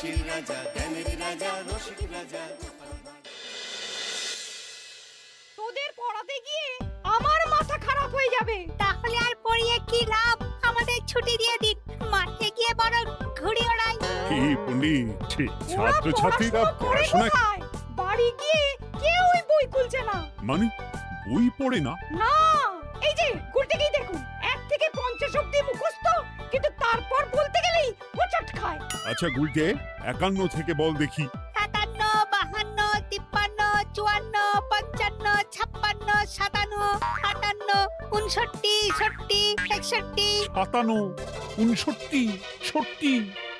হাসির রাজা, জ্ঞানের রাজা, রসিক রাজা। তোদের পড়াতে গিয়ে আমার মাথা খারাপ হয়ে যাবে। তাহলে আর পড়িয়ে কি লাভ? আমাদের ছুটি দিয়ে দিন, মাঠে গিয়ে বরং ঘুড়ি ওড়াই। কি পণ্ডিত, ওরা ছাত্রছাত্রীরা পড়াশোনা কোথায়? বাড়ি গিয়ে কেউই বই খুলছে না। মানে বই পড়ে না? না, এই যে গুলটেকেই দেখুন, 1 থেকে 50 অবধি মুখস্থ, কিন্তু তারপর বলতে গেলেই হোঁচট খায়। আচ্ছা গুলটে, 51 থেকে বল দেখি। 51, 52, 53, 54, 55, 56, 57, 58, 59, 60, 61। 57, 59, 60,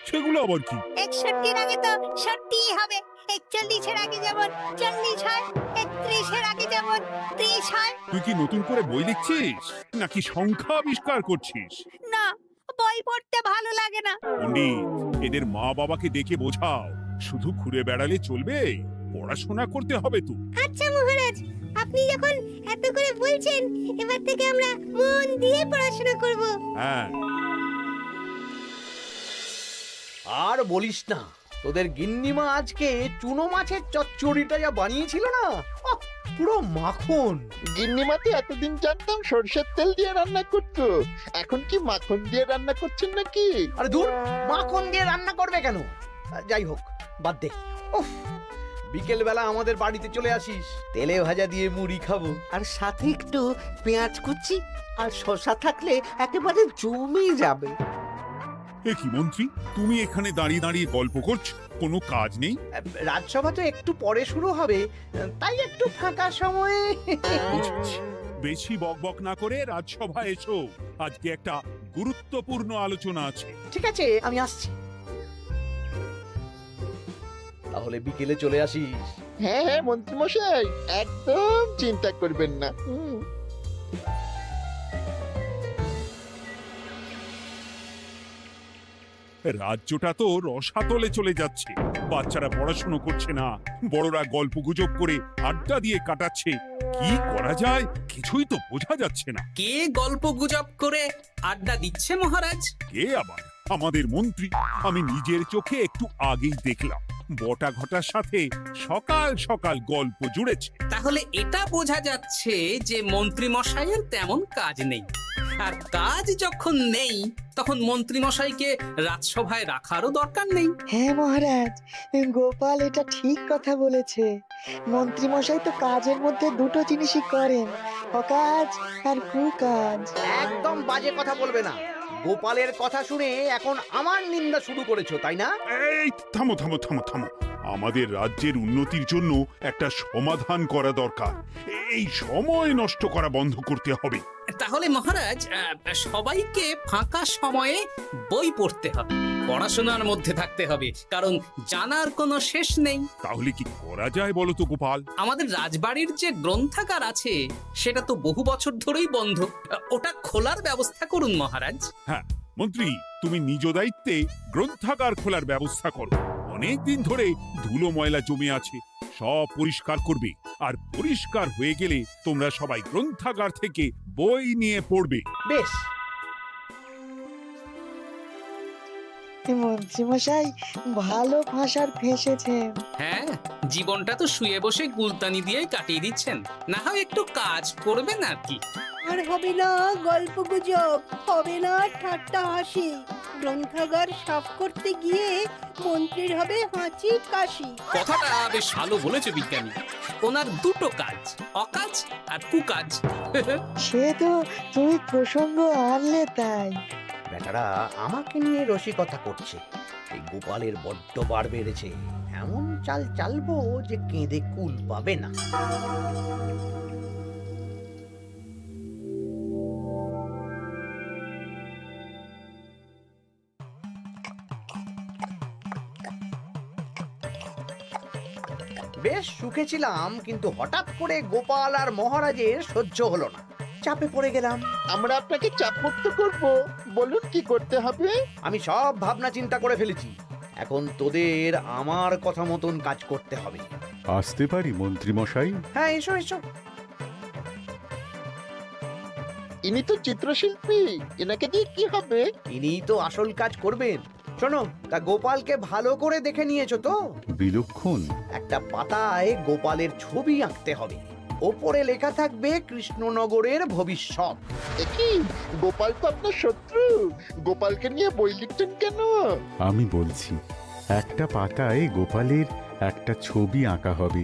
সেগুলো আবার কি? 61 আগে তো 60 হবে। 41 এর আগে যেমন 40 হয়, 31 এর আগে যেমন 30 হয়। তুই কি নতুন করে বই লিখছিস নাকি সংখ্যা আবিষ্কার করছিস? না, বই পড়তে ভালো লাগে না। পণ্ডিত, এদের মা বাবাকে ডেকে বোঝাও, শুধু ঘুরে বেড়ালে চলবে, পড়াশোনা করতে হবে তো। আচ্ছা মহারাজ, আপনি যখন এত করে বলছেন, এবার থেকে আমরা মন দিয়ে পড়াশোনা করব। হ্যাঁ, আর বলিস না, তোদের গিন্নিমা আজকে চুনো মাছের চচ্চড়িটা যা বানিয়েছিল না, আহ, পুরো মাখন। গিন্নিমাতে এতদিন জানতাম সরষের তেল দিয়ে রান্না করতো, এখন কি মাখন দিয়ে রান্না করছেন নাকি? আরে দূর, মাখন দিয়ে রান্না করবে কেন? যাই হোক, বাদ দে। উফ, বিকেল বেলা আমাদের বাড়িতে চলে আসিস, তেলে ভাজা দিয়ে মুড়ি খাবো। আর সাথে একটু পেঁয়াজ কুচি আর শসা থাকলে একেবারে জমে যাবে। এ কি মন্ত্রী, তুমি এখানে দাঁড়িয়ে দাঁড়িয়ে গল্প করছো, কোনো কাজ নেই? রাজসভা তো একটু পরে শুরু হবে, তাই একটু ফাঁকা সময়ে। বুঝেছি। বেশি বকবক না করে রাজসভায় এসো, আজকে একটা গুরুত্বপূর্ণ আলোচনা আছে। ঠিক আছে, আমি আসছি। তাহলে বিকেলে চলে আসিস। হ্যাঁ হ্যাঁ মন্ত্রী মশাই, একদম চিন্তা করবেন না। রাজ্যটা তো রসাতলে চলে যাচ্ছে, বাচ্চারা পড়াশুনো করছে না, বড়রা গল্প গুজব করে আড্ডা দিয়ে কাটাচ্ছে। কি করা যায় কিছুই তো বোঝা যাচ্ছে না। কে গল্প গুজব করে আড্ডা দিচ্ছে মহারাজ? কে আবার? আমাদের মন্ত্রী। আমি নিজের চোখে একটু আগেই দেখলাম, বটা ঘটার সাথে সকাল সকাল গল্প জুড়েছে। তাহলে এটা বোঝা যাচ্ছে যে মন্ত্রী মশাইয়ের তেমন কাজ নেই, আর কাজ যখন নেই তখন মন্ত্রী মশাইকে রাজসভায় রাখারও দরকার নেই। হ্যাঁ মহারাজ, গোপাল এটা ঠিক কথা বলেছে। মন্ত্রী মশাই তো কাজের মধ্যে দুটো জিনিসই করেন, অকাজ আর কুকাজ। একদম বাজে কথা বলবে না। গোপালের কথা শুনে এখন আমার নিন্দা শুরু করেছো, তাই না? এই থামো থামো থামো থামো, আমাদের রাজ্যের উন্নতির জন্য একটা সমাধান করা দরকার। এই সময় নষ্ট করা বন্ধ করতে হবে। তাহলে মহারাজ, সবাইকে ফাঁকা সময়ে বই পড়তে হবে, পড়াশোনার মধ্যে থাকতে হবে, কারণ জানার কোনো শেষ নেই। তাহলে কি করা যায় বলো তো গোপাল? আমাদের রাজবাড়ির যে গ্রন্থাগার আছে সেটা তো বহু বছর ধরেই বন্ধ, ওটা খোলার ব্যবস্থা করুন মহারাজ। হ্যাঁ মন্ত্রী, তুমি নিজ দায়িত্বে গ্রন্থাগার খোলার ব্যবস্থা করো। অনেক দিন ধরে ধুলো ময়লা জমে আছে, সব পরিষ্কার করবে, আর পরিষ্কার হয়ে গেলে তোমরা সবাই গ্রন্থাগার থেকে বই নিয়ে পড়বে। বেশ। মন্ত্রী মশাই ভালো ভাষার ফেঁসেছেন। হ্যাঁ, জীবনটা তো শুয়ে বসে গুলতানি দিয়ে কাটিয়ে দিচ্ছেন, না হয় একটু কাজ করবেন আর কি। আর হবে না গল্প গুজব, হবে না ঠাট্টা হাসি। গ্রন্থাগার সাফ করতে গিয়ে মন্ত্রীর হবে হাঁচি কাশি। কথাটা বেশ ভালো বলেছে বিজ্ঞানী। ওনার দুটো কাজ, অকাজ আর কুকাজ। সে তো তুমি প্রসঙ্গ আনলে তাই। বেটারা আমাকে নিয়ে রসিকতা করছে। এই গোপালের বড্ড বার বেড়েছে, এমন চাল চালবো যে কেঁদে কুল পাবে না। বেশ সুখে ছিলাম, কিন্তু হঠাৎ করে গোপাল আর মহারাজের সহ্য হলো না, চাপে পড়ে গেলাম। আমরা আপনাকে চাপমুক্ত করব, বলুন কি করতে হবে? আমি সব ভাবনা চিন্তা করে ফেলেছি, এখন তোদের আমার কথা মতন কাজ করতে হবে। আসতে পারি মন্ত্রী মশাই? হ্যাঁ, এসো এসো। ইনি তো চিত্রশিল্পী, এনাকে দিয়ে কি হবে? ইনিই তো আসল কাজ করবেন। শোনো, তা গোপালকে ভালো করে দেখে নিয়েছো তো? বিলক্ষণ। একটা পাতায় গোপালের ছবি আঁকতে হবে, ওপরে লেখা থাকবে কৃষ্ণনগরের ভবিষ্যৎ। কি গোপাল তো আপনার শত্রু, গোপালকে নিয়ে বই লিখছেন কেন? আমি বলছি, একটা পাতায় গোপালের একটা ছবি আঁকা হবে,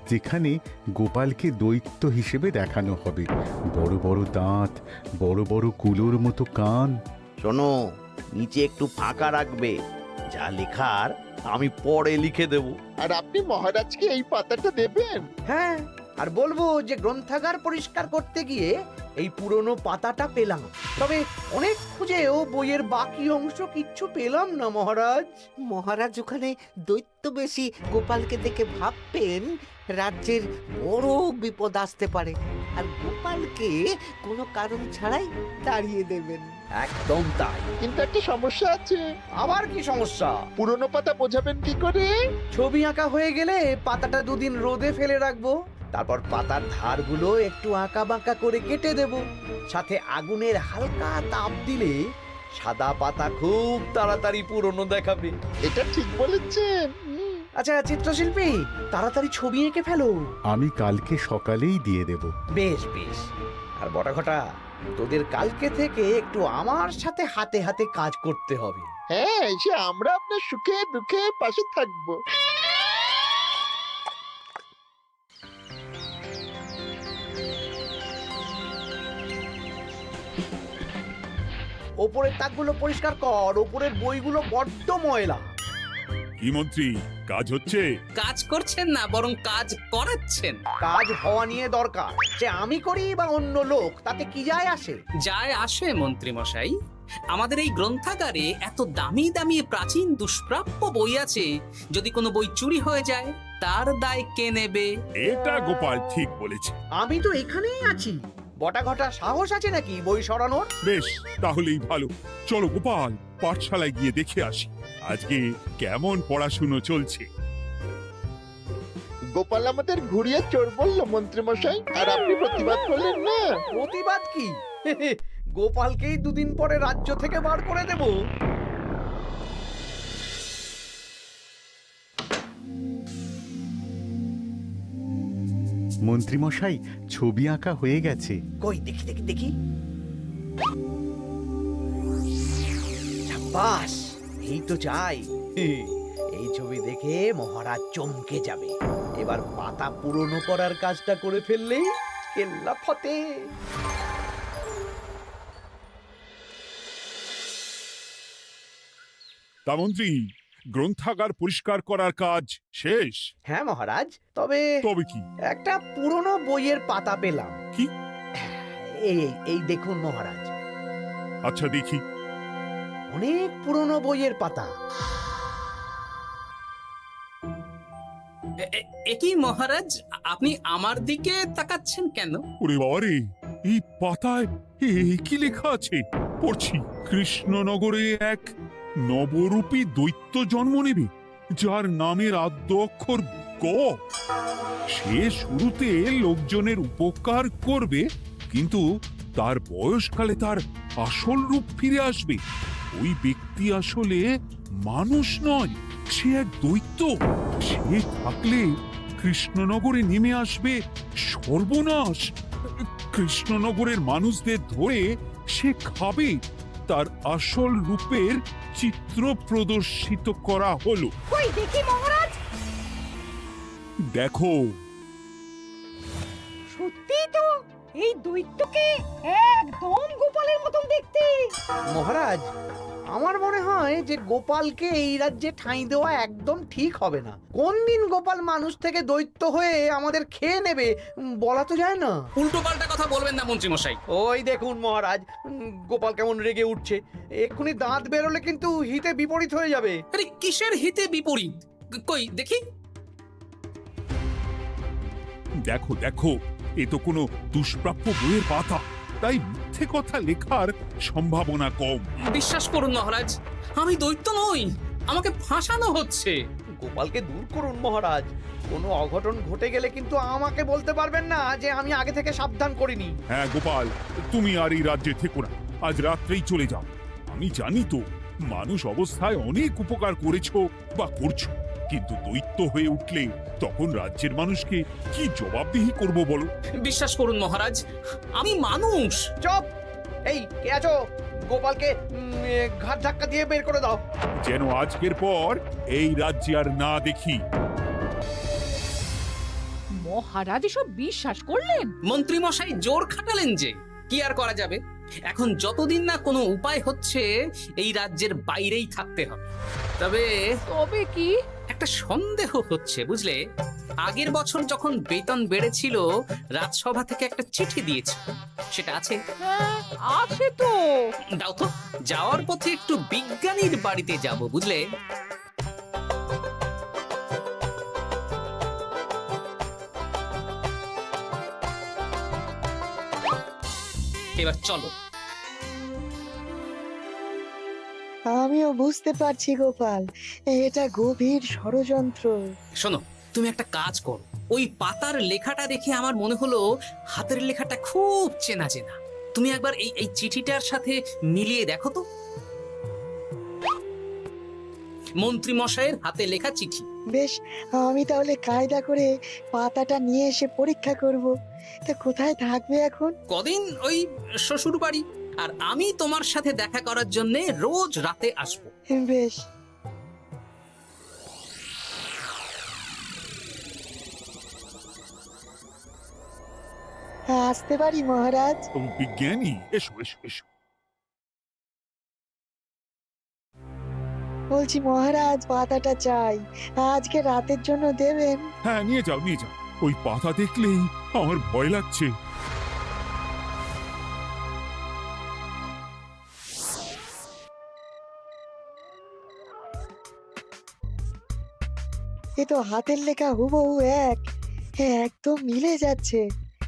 যেখানে গোপালকে দৈত্য হিসেবে দেখানো হবে। বড় বড় দাঁত, বড় বড় কুলোর মতো কান। শোনো, নিচে একটু ফাঁকা রাখবে, যা লেখার আমি পরে লিখে দেব। আর আপনি মহারাজকে এই পাতাটা দেবেন? হ্যাঁ, আর বলবো যে গ্রন্থাগার পরিষ্কার করতে গিয়ে এই পুরনো পাতাটা পেলাম, তবে অনেক খুঁজেও বইয়ের বাকি অংশ কিচ্ছু পেলাম না মহারাজ। মহারাজ ওখানে দৈত্য বেশি গোপালকে দেখে ভাববেন রাজ্যের বড় বিপদ আসতে পারে, আর গোপালকে কোনো কারণ ছাড়াই তাড়িয়ে দেবেন। একদম তাই। কিন্তু একটা সমস্যা আছে। আবার কি সমস্যা? পুরনো পাতা বোঝাবেন কি করে? ছবি আঁকা হয়ে গেলে পাতাটা দুদিন রোদে ফেলে রাখবো, তারপর পাতার ধারগুলো একটু আঁকা বাঁকা করে কেটে দেব, সাথে আগুনের হালকা তাপ দিলে সাদা পাতা খুব তাড়াতাড়ি পুরনো দেখাবে। এটা ঠিক বলেছেন। আচ্ছা চিত্রশিল্পী, তাড়াতাড়ি ছবি এঁকে ফেলো। আমি কালকে সকালেই দিয়ে দেব। বেশ বেশ। আর বটা ঘটা, তোদের কালকে থেকে একটু আমার সাথে হাতে হাতে কাজ করতে হবে। হ্যাঁ, সে আমরা আপনার সুখে দুঃখে পাশে থাকবো। ওপরের তাকগুলো পরিষ্কার কর, ওপরের বইগুলো বড্ড ময়লা। কি মন্ত্রী, কাজ হচ্ছে? কাজ করছেন না, বরং কাজ করাচ্ছেন। কাজ হওয়া নিয়ে দরকার, সে আমি করি বা অন্য লোক, তাতে কি যায় আসে? যায় আসে মন্ত্রী মশাই। আমাদের এই গ্রন্থাগারে এত দামি দামি প্রাচীন দুষ্প্রাপ্য বই আছে, যদি কোনো বই চুরি হয়ে যায় তার দায় কে নেবে? এটা গোপাল ঠিক বলেছে। আমি তো এখানেই আছি, বটা ঘটা সাহস আছে নাকি বই সরানোর? বেশ, তাহলেই ভালো। চলো গোপাল, পাঠশালায় গিয়ে দেখে আসি আজকে কেমন পড়াশুনো চলছে। গোপাল আমাদের ঘুরিয়ে চোর বললো মন্ত্রী মশাই, আর আপনি প্রতিবাদ করলেন না। প্রতিবাদ কি? গোপালকেই দুদিন পরে রাজ্য থেকে বার করে দেব। মন্ত্রীমশাই, ছবি আঁকা হয়ে গেছে। কই দেখি দেখি দেখি। সাব্বাস, এই তো চাই। এই ছবি দেখে মহারাজ চমকে যাবে। এবার পাতা পুরনো করার কাজটা করে ফেললেই কেল্লা ফতে। তা মন্ত্রী, গ্রন্থাগার পরিষ্কার করার কাজ শেষ? হ্যাঁ মহারাজ, তবে তবে কি? একটা পুরনো বইয়ের পাতা পেলাম। কি? এই এই দেখুন মহারাজ, আচ্ছা দেখি। অনেক পুরনো বইয়ের পাতা। একই মহারাজ, আপনি আমার দিকে তাকাচ্ছেন কেন? ওরে বাবারে, এই পাতায় কি লেখা আছে? পড়ছি, কৃষ্ণনগরে এক নবরূপী দৈত্য জন্ম নেবে, যার নামের আদ্য অক্ষর গ। সে শুরুতে লোকজনের উপকার করবে, কিন্তু তার বয়সকালে তার আসল রূপ ফিরে আসবে। ওই ব্যক্তি আসলে মানুষ নয়, সে এক দৈত্য। সে থাকলে কৃষ্ণনগরে নেমে আসবে সর্বনাশ। কৃষ্ণনগরের মানুষদের ধরে সে খাবে। তার আসল রূপের চিত্র প্রদর্শিত করা হলো। কই দেখি মহারাজ। দেখো, সত্যি তো এই দৈত্যকে একদম গোপালের মতন দেখতে। মহারাজ, আমার মনে হয় যে গোপালকে এই রাজ্যে ঠাঁই দেওয়া একদম ঠিক হবে না। কোন দিন গোপাল মানুষ থেকে দৈত্য হয়ে আমাদের খেয়ে নেবে বলা তো যায় না। উল্টো পাল্টা কথা বলবেন না মন্ত্রী মশাই। ওই দেখুন মহারাজ, গোপাল কেমন রেগে উঠছে। এক্ষুনি দাঁত বেরোলে কিন্তু হিতে বিপরীত হয়ে যাবে। আরে কিসের হিতে বিপরীত? কই দেখি। দেখো দেখো, এ তো কোনো দুষ্প্রাপ্য বইয়ের পাতা, তাই মিথ্যে কথা লেখার সম্ভাবনা কম। বিশ্বাস করুন মহারাজ, আমি দৈত্য নই, আমাকে ফাঁসানো হচ্ছে। গোপালকে দূর করুন মহারাজ। কোনো অঘটন ঘটে গেলে কিন্তু আমাকে বলতে পারবেন না যে আমি আগে থেকে সাবধান করিনি। হ্যাঁ গোপাল, তুমি আর এই রাজ্যে থেকো না, আজ রাত্রেই চলে যাও। আমি জানি তো মানুষ অবস্থায় অনেক উপকার করেছো বা করছো, কিন্তু দৈত্য হয়ে উঠলে তখন রাজ্যের মানুষকে কি জবাবদিহি করব বলো? বিশ্বাস করুন মহারাজ, আমি মানুষ। চপ! এই কে আছো? গোপালকে ঘাট ধাক্কা দিয়ে বের করে দাও। যেন আজকের পর এই রাজ্যে আর না দেখি। মহারাজ এসব বিশ্বাস করলেন? মন্ত্রী মশাই জোর খাটালেন যে, কি আর করা যাবে। এখন যতদিন না কোনো উপায় হচ্ছে, এই রাজ্যের বাইরেই থাকতে হবে। তবে কি? একটা সন্দেহ হচ্ছে বুঝলে। আগের বছর যখন বেতন বেড়েছিল, রাজসভা থেকে একটা চিঠি দিয়েছে, সেটা আছে? হ্যাঁ, আছে তো। দাও তো, যাওয়ার পথে একটু বিজ্ঞানীর বাড়িতে যাব বুঝলে। এবার চলো। আমিও বুঝতে পারছি গোপাল, এটা গভীর ষড়যন্ত্র। শোনো, তুমি একটা কাজ করো। ওই পাতার লেখাটা দেখে আমার মনে হলো হাতের লেখাটা খুব চেনা চেনা। তুমি একবার এই চিঠিটার সাথে মিলিয়ে দেখো তো। মন্ত্রী মশাইয়ের হাতে লেখা চিঠি। বেশ, আমি তাহলে কায়দা করে পাতাটা নিয়ে এসে পরীক্ষা করব। তা কোথায় থাকবে এখন? কদিন ওই শ্বশুর বাড়ি, আর আমি তোমার সাথে দেখা করার জন্য রোজ রাতে আসবো। বেশ। আসতে পারি মহারাজ? বিজ্ঞানী, এসো এসো এসো। বলছি মহারাজ, পাতাটা চাই, আজকে রাতের জন্য দেবেন? হ্যাঁ, নিয়ে যাও নিয়ে যাও। ওই পাতা দেখলেই আমার ভয় লাগছে। এ তো হাতের লেখা হুবহু এক। হ্যাঁ, একদম মিলে যাচ্ছে।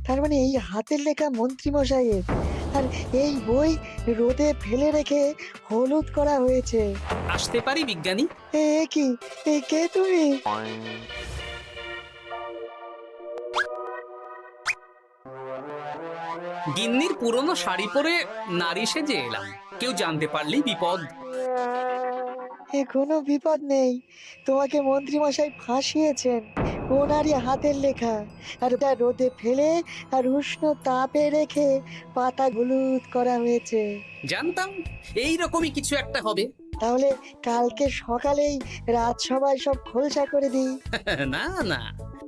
তার মানে এই হাতের লেখা মন্ত্রী মশাইয়ের, আর এই বই রোদে ফেলে রেখে হলুদ করা হয়েছে। আসতে পারি বিজ্ঞানী? এ কি, এ কে তুমি? গিন্নির পুরনো শাড়ি পরে নারী সেজে এলাম, কেউ জানতে পারলেই বিপদ। এ কোনো বিপদ নেই, তোমাকে মন্ত্রী মশাই ফাঁসিয়েছেন। ওনারই হাতের লেখা, আর ওটা রোদে ফেলে আর উষ্ণ তাপে রেখে পাতা হলুদ করা হয়েছে। জানতাম এইরকমই কিছু একটা হবে। তাহলে কালকে সকালেই রাজসভায় সব খোলসা করে দিই। না না,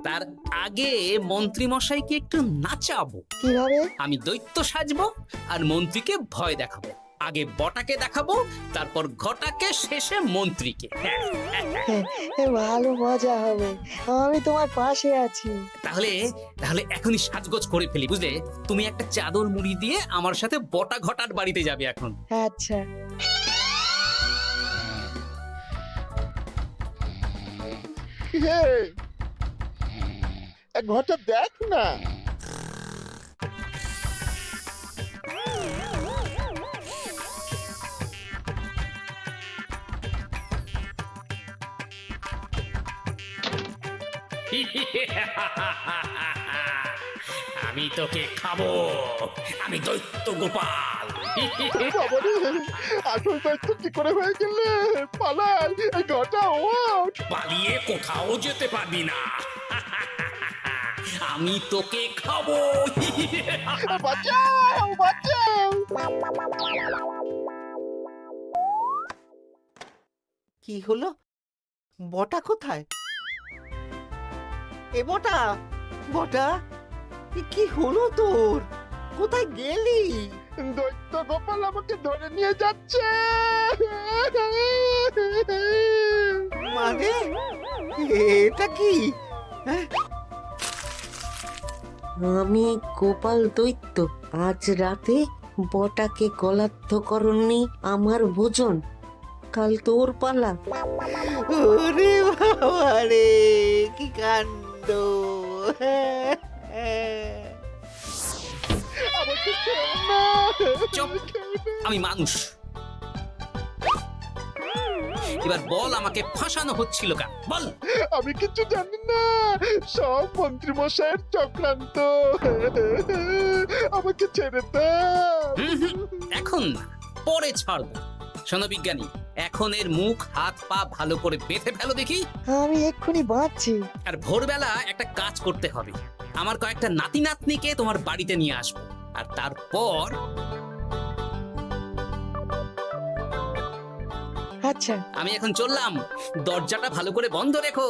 তার আগে মন্ত্রী মশাইকে একটু নাচাবো। কিভাবে? আমি দৈত্য সাজবো আর মন্ত্রীকে ভয় দেখাবো। আগে বটাকে দেখাবো, তারপর ঘটাকে, শেষে মন্ত্রীকে। ভালো মজা হবে, আমি তোমার পাশে আছি। তাহলে তাহলে এখনই সাজগোজ করে ফেলি বুঝলে। তুমি একটা চাদর মুড়ি দিয়ে আমার সাথে বটা ঘটার বাড়িতে যাবে এখন। আচ্ছা। হে, এক ঘটা দেখ না। আমি তোকে খাবো, আমি দৈত্য গোপাল। বাবারে, আসল দায়িত্ব কি করে হয়ে গেলে? পালাই, এই ঘটা ওঠ। পালিয়ে কোথাও যেতে পারবি না, আমি তোকে খাবো। বাঁচাও, বাঁচাও। কি হলো? বটা কোথায়? এ বটা, বটা, এ কি হলো তোর? কোথায় গেলি? দৈত্য গোপাল আমাকে ধরে নিয়ে যাচ্ছে। মানে এটা কি? হ্যাঁ? আমি গোপাল দৈত্য, আজ রাতে বটাকে গলার্ধকরণী আমার ভোজন, কাল তোর পালা। ওরে বাবা রে, কি কাণ্ড! আমাকে খেও না। চুপ, আমি মানুষ। এবার বল, আমাকে ফাঁসানো হচ্ছিল কেন? বল। আমি কিছু জানি না, সব মন্ত্রী মশাইয়ের চক্রান্ত। আমাকে ছেড়ে দাও। এখন না, পরে ছাড়বো। শোনো বিজ্ঞানী, এখন এর মুখ হাত পা ভালো করে বেঁধে ফেলো দেখি। আমি এক্ষুনি বাঁচছি। আর ভোরবেলা একটা কাজ করতে হবে, আমার কয়েকটা নাতি নাতনিকে তোমার বাড়িতে নিয়ে আসবো, আর তারপর আচ্ছা, আমি এখন চললাম, দরজাটা ভালো করে বন্ধ রেখো।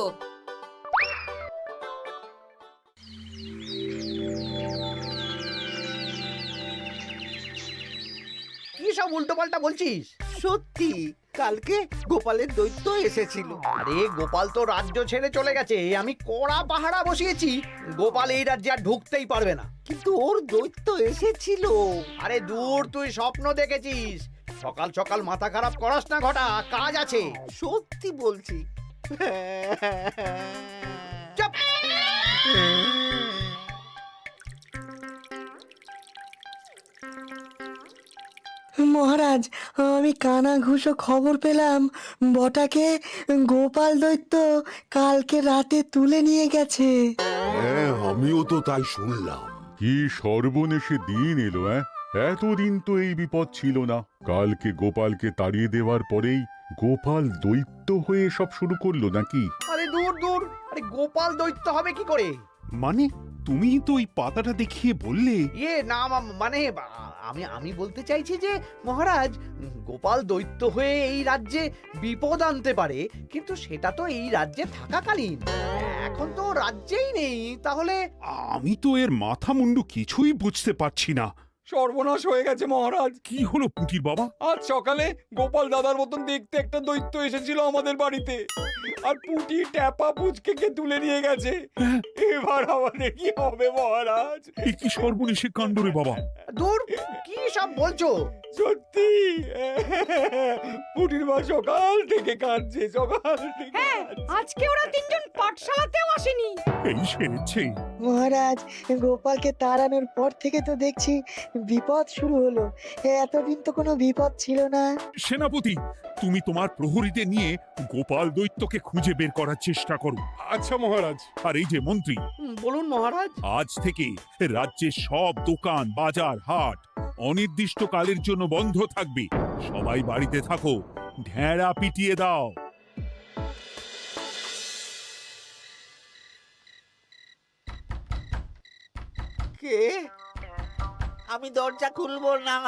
কি সব উল্টো পাল্টা বলছিস? সত্যি কালকে গোপালের দৈত্য এসেছিল। আরে গোপাল তো রাজ্য ছেড়ে চলে গেছে, আমি কড়া পাহারা বসিয়েছি। গোপাল এই রাজ্যে আর ঢুকতেই পারবে না। কিন্তু ওর দৈত্য এসেছিল। আরে দূর, তুই স্বপ্ন দেখেছিস। সকাল সকাল মাথা খারাপ করাস না ঘটা, কাজ আছে। সত্যি বলছি। চুপ! মহারাজ, আমি কানা ঘুষো খবর পেলাম বটাকে গোপাল দৈত্য কালকে রাতে তুলে নিয়ে গেছে। হ্যাঁ, আমিও তো তাই শুনলাম। কি সর্বনেশে দিন এলো! এতদিন তো এই বিপদ ছিল না। কালকে গোপালকে তাড়িয়ে দেওয়ার পরেই গোপাল দৈত্য হয়ে সব শুরু করলো নাকি? আরে দূর দূর, আরে গোপাল দৈত্য হবে কি করে? মানে তুমি তো ওই পাতাটা দেখিয়ে বললে। না মানে আমি বলতে চাইছি যে মহারাজ, গোপাল দৈত্য হয়ে এই রাজ্যে বিপদ আনতে পারে, কিন্তু সেটা তো এই রাজ্যে থাকাকালীন। এখন তো রাজ্যেই নেই, তাহলে আমি তো এর মাথা মুন্ডু কিছুই বুঝতে পারছি না। সর্বনাশ হয়ে গেছে মহারাজ। কি হলো পুঁটির বাবা? আজ সকালে গোপাল দাদার মতন দেখতে একটা দৈত্য এসেছিল আমাদের বাড়িতে, আর পুটি ট্যাপা পুচকে তুলে নিয়ে গেছে। এবার আমাদের কি হবে মহারাজ? এ কি সর্বনেশে কাণ্ড রে বাবা! দূর, কি সব বলছো? সত্যি পুটির মা সকাল থেকে কাঁদছে, সকাল থেকে। হ্যাঁ, আজকে ওরা তিনজন পাঠশালাতেও আসেনি। এই সেরেছে। মহারাজ, গোপালকে তাড়ানোর পর থেকে তো দেখছি বিপদ শুরু হলো। এতদিন তো কোনো বিপদ ছিল না। সেনাপতি, তুমি তোমার প্রহরীদের নিয়ে গোপাল দৈত্যকে খুঁজে বের করার চেষ্টা করো। আচ্ছা মহারাজ। আর এই যে মন্ত্রী, বলুন মহারাজ। আজ থেকে রাজ্যের সব দোকান, বাজার, হাট অনির্দিষ্ট কালের জন্য বন্ধ থাকবে। সবাই বাড়িতে থাকো, ঢেঁড়া পিটিয়ে দাও। কে? আমি দরজা খুলবো না।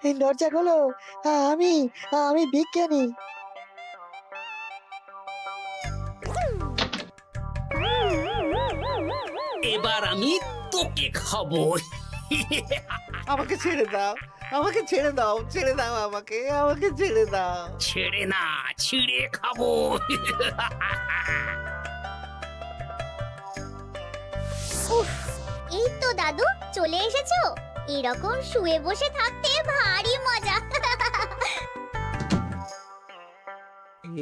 এই দরজা খোলো, আমি আমি বিজ্ঞানী। এবার আমি তোকে খাবো। আমাকে ছেড়ে দাও, আমাকে ছেড়ে দাও, ছেড়ে দাও, আমাকে আমাকে ছেড়ে দাও। ছেড়ে না, ছিঁড়ে খাবো। এই তো দাদু চলে এসেছো। এরকম শুয়ে বসে থাকতে ভারী মজা।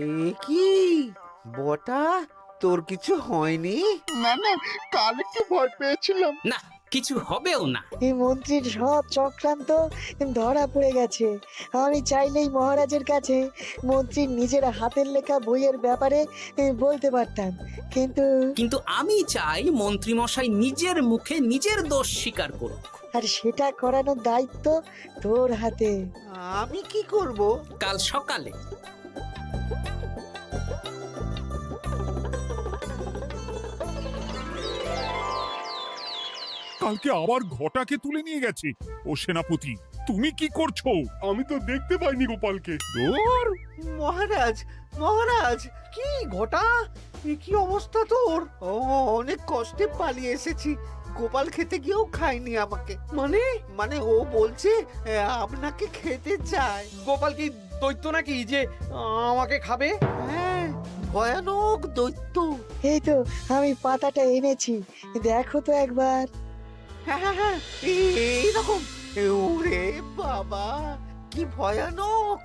এ কি বটা, তোর কিছু হয়নি? না না, কাল একটু ভয় পেয়েছিলাম। না, কিছু হবেও না। এই মন্ত্রীর সব চক্রান্ত ধরা পড়ে গেছে। আমি চাইলেই মহারাজের কাছে মন্ত্রীর নিজের হাতের লেখা বইয়ের ব্যাপারে বলতে পারতাম, কিন্তু আমি চাই মন্ত্রী মশাই নিজের মুখে নিজের দোষ স্বীকার করুক। আর সেটা করানোর দায়িত্ব তোর হাতে। আমি কি করব? কাল সকালে কালকে আবার ঘটাকে তুলে নিয়ে গেছে। ও সেনাপতি, তুমি কি করছো? আমি তো দেখতে পাইনি গোপালকে। দূর! মহারাজ, মহারাজ, কি ঘটা, কি অবস্থা তোর? ও অনেক কষ্টে পালিয়ে এসেছি। গোপাল খেতে গিয়েও খায়নি আমাকে। মানে মানে ও বলছে আপনাকে খেতে চায়। গোপাল কি দৈত্য নাকি যে আমাকে খাবে? হ্যাঁ, ভয়ানক দৈত্য। এই তো আমি পাতাটা এনেছি, দেখো তো একবার। হ্যাঁ হ্যাঁ হ্যাঁ, এইরকম। ওরে বাবা, কি ভয়ানক!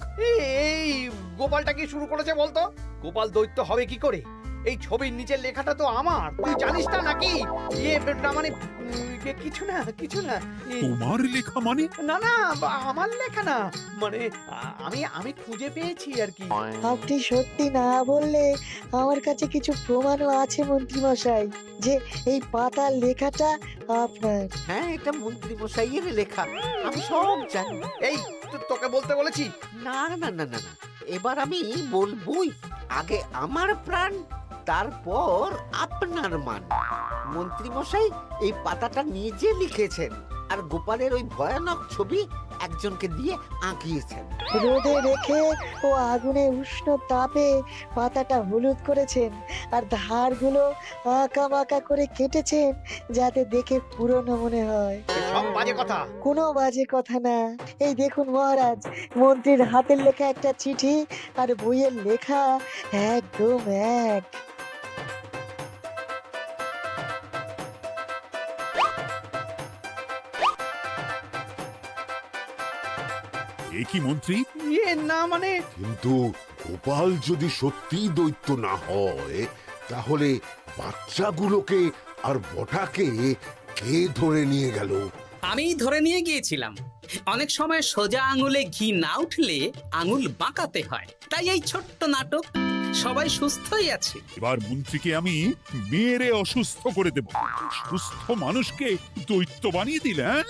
এই গোপালটা কি শুরু করেছে বলতো? গোপাল দৈত্য হবে কি করে? এই ছবির নিচের লেখাটা তো আমার, তুই জানিস না নাকি? না মানে কিছু না, কিছু না। তোমার লেখা মানে? না না, আমার লেখা না, মানে আমি খুঁজে পেয়েছি আর কি। আপনি সত্যি না বললে আমার কাছে কিছু প্রমাণও আছে মন্ত্রী মশাই, যে এই পাতার লেখাটা আপনার। হ্যাঁ, এটা মন্ত্রী মশাইয়ের লেখা, আমি সব জানি। এই তোকে বলতে বলেছি। না না না না না, এবার আমি বলবই, আগে আমার প্রাণ, তারপর আপনার মান। মন্ত্রী মশাই এই পাতাটা নিজে লিখেছেন আর গোপালের ওই ভয়ানক ছবি একজনকে দিয়ে আঁকিয়েছেন। রোদে রেখে ও আগুনে উষ্ণ তাপে পাতাটা হলুদ করেছেন আর ধারগুলো আঁকা বাঁকা করে কেটেছেন যাতে দেখে পুরনো মনে হয়। সব বাজে কথা। কোনো বাজে কথা না। এই দেখুন মহারাজ, মন্ত্রীর হাতের লেখা একটা চিঠি আর বইয়ের লেখা একদম এক। এ কি মন্ত্রী? ইয়ে না মানে কিন্তু গোপাল যদি সত্যিই দৈত্য না হয় তাহলে বাচ্চাগুলোকে আর বটাকে কে ধরে নিয়ে গেল? আমি ধরে নিয়ে গিয়েছিলাম। অনেক সময় সোজা আঙুলে ঘি না উঠলে আঙুল বাঁকাতে হয়, তাই এই ছোট্ট নাটক। সবাই সুস্থই আছে। এবার মন্ত্রীকে আমি মেরে অসুস্থ করে দেব। সুস্থ মানুষকে দৈত্য বানিয়ে দিলে, হ্যাঁ?